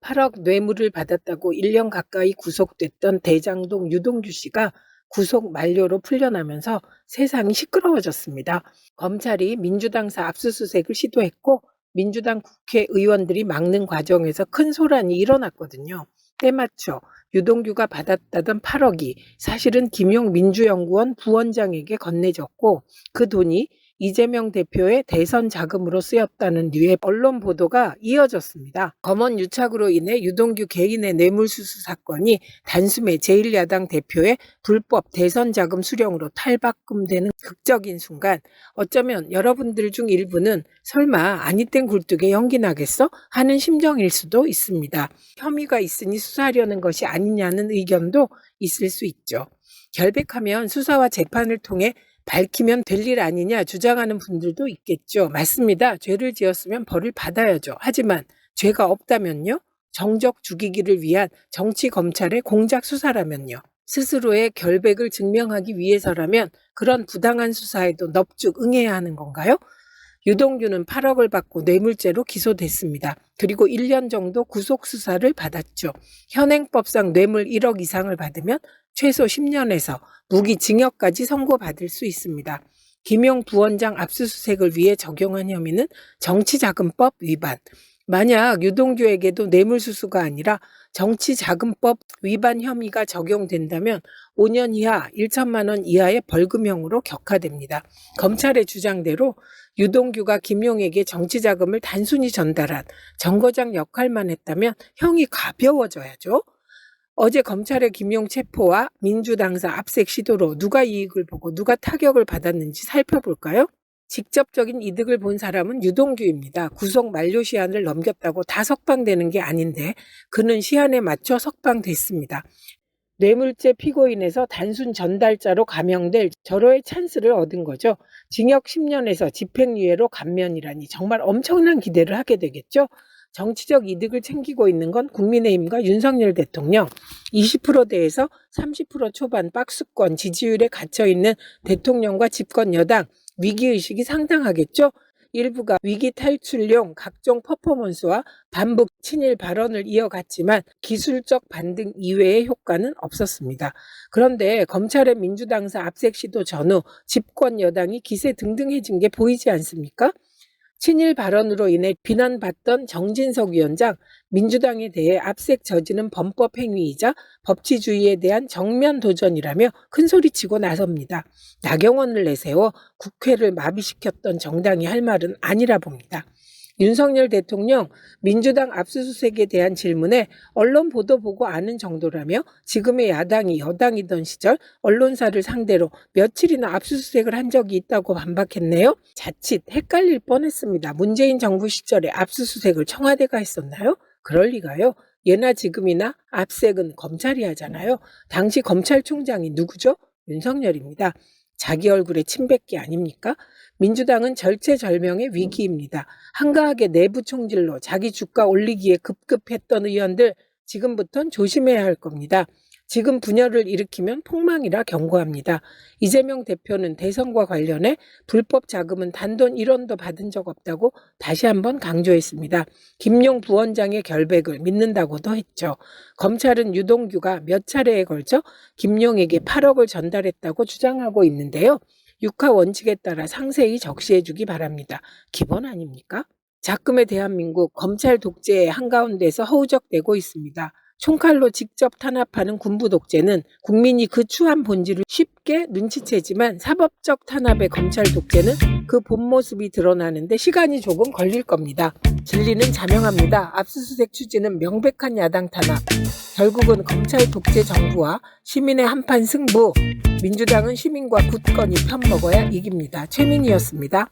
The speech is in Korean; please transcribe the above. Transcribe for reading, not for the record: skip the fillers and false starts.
8억 뇌물을 받았다고 1년 가까이 구속됐던 대장동 유동규 씨가 구속 만료로 풀려나면서 세상이 시끄러워졌습니다. 검찰이 민주당사 압수수색을 시도했고 민주당 국회의원들이 막는 과정에서 큰 소란이 일어났거든요. 때맞춰 유동규가 받았다던 8억이 사실은 김용 민주연구원 부원장에게 건네졌고 그 돈이 이재명 대표의 대선 자금으로 쓰였다는 류의 언론 보도가 이어졌습니다. 검언 유착으로 인해 유동규 개인의 뇌물수수 사건이 단숨에 제1야당 대표의 불법 대선 자금 수령으로 탈바꿈되는 극적인 순간 어쩌면 여러분들 중 일부는 설마 아니 땐 굴뚝에 연기 나겠어? 하는 심정일 수도 있습니다. 혐의가 있으니 수사하려는 것이 아니냐는 의견도 있을 수 있죠. 결백하면 수사와 재판을 통해 밝히면 될 일 아니냐 주장하는 분들도 있겠죠. 맞습니다. 죄를 지었으면 벌을 받아야죠. 하지만 죄가 없다면요? 정적 죽이기를 위한 정치 검찰의 공작 수사라면요? 스스로의 결백을 증명하기 위해서라면 그런 부당한 수사에도 넙죽 응해야 하는 건가요? 유동규는 8억을 받고 뇌물죄로 기소됐습니다. 그리고 1년 정도 구속수사를 받았죠. 현행법상 뇌물 1억 이상을 받으면 최소 10년에서 무기징역까지 선고받을 수 있습니다. 김용 부원장 압수수색을 위해 적용한 혐의는 정치자금법 위반. 만약 유동규에게도 뇌물수수가 아니라 정치자금법 위반 혐의가 적용된다면 5년 이하 1천만 원 이하의 벌금형으로 격하됩니다. 검찰의 주장대로 유동규가 김용에게 정치자금을 단순히 전달한 정거장 역할만 했다면 형이 가벼워져야죠. 어제 검찰의 김용 체포와 민주당사 압색 시도로 누가 이익을 보고 누가 타격을 받았는지 살펴볼까요? 직접적인 이득을 본 사람은 유동규입니다. 구속 만료 시한을 넘겼다고 다 석방되는 게 아닌데 그는 시한에 맞춰 석방됐습니다. 뇌물죄 피고인에서 단순 전달자로 감형될 절호의 찬스를 얻은 거죠. 징역 10년에서 집행유예로 감면이라니 정말 엄청난 기대를 하게 되겠죠. 정치적 이득을 챙기고 있는 건 국민의힘과 윤석열 대통령, 20%대에서 30% 초반 박수권 지지율에 갇혀있는 대통령과 집권 여당, 위기의식이 상당하겠죠. 일부가 위기 탈출용 각종 퍼포먼스와 반북 친일 발언을 이어갔지만 기술적 반등 이외의 효과는 없었습니다. 그런데 검찰의 민주당사 압색 시도 전후 집권 여당이 기세 등등해진 게 보이지 않습니까? 친일 발언으로 인해 비난받던 정진석 위원장, 민주당에 대해 압색 저지는 범법 행위이자 법치주의에 대한 정면 도전이라며 큰소리치고 나섭니다. 나경원을 내세워 국회를 마비시켰던 정당이 할 말은 아니라 봅니다. 윤석열 대통령 민주당 압수수색에 대한 질문에 언론 보도 보고 아는 정도라며 지금의 야당이 여당이던 시절 언론사를 상대로 며칠이나 압수수색을 한 적이 있다고 반박했네요. 자칫 헷갈릴 뻔했습니다. 문재인 정부 시절에 압수수색을 청와대가 했었나요? 그럴 리가요. 예나 지금이나 압색은 검찰이 하잖아요. 당시 검찰총장이 누구죠? 윤석열입니다. 자기 얼굴에 침 뱉기 아닙니까? 민주당은 절체절명의 위기입니다. 한가하게 내부 총질로 자기 주가 올리기에 급급했던 의원들 지금부턴 조심해야 할 겁니다. 지금 분열을 일으키면 폭망이라 경고합니다. 이재명 대표는 대선과 관련해 불법 자금은 단돈 1원도 받은 적 없다고 다시 한번 강조했습니다. 김용 부원장의 결백을 믿는다고도 했죠. 검찰은 유동규가 몇 차례에 걸쳐 김용에게 8억을 전달했다고 주장하고 있는데요. 육하 원칙에 따라 상세히 적시해주기 바랍니다. 기본 아닙니까? 작금의 대한민국 검찰 독재의 한가운데서 허우적대고 있습니다. 총칼로 직접 탄압하는 군부 독재는 국민이 그 추한 본질을 쉽게 눈치채지만 사법적 탄압의 검찰 독재는 그 본 모습이 드러나는데 시간이 조금 걸릴 겁니다. 진리는 자명합니다. 압수수색 추진은 명백한 야당 탄압. 결국은 검찰 독재 정부와 시민의 한판 승부. 민주당은 시민과 굳건히 편먹어야 이깁니다. 최민희였습니다.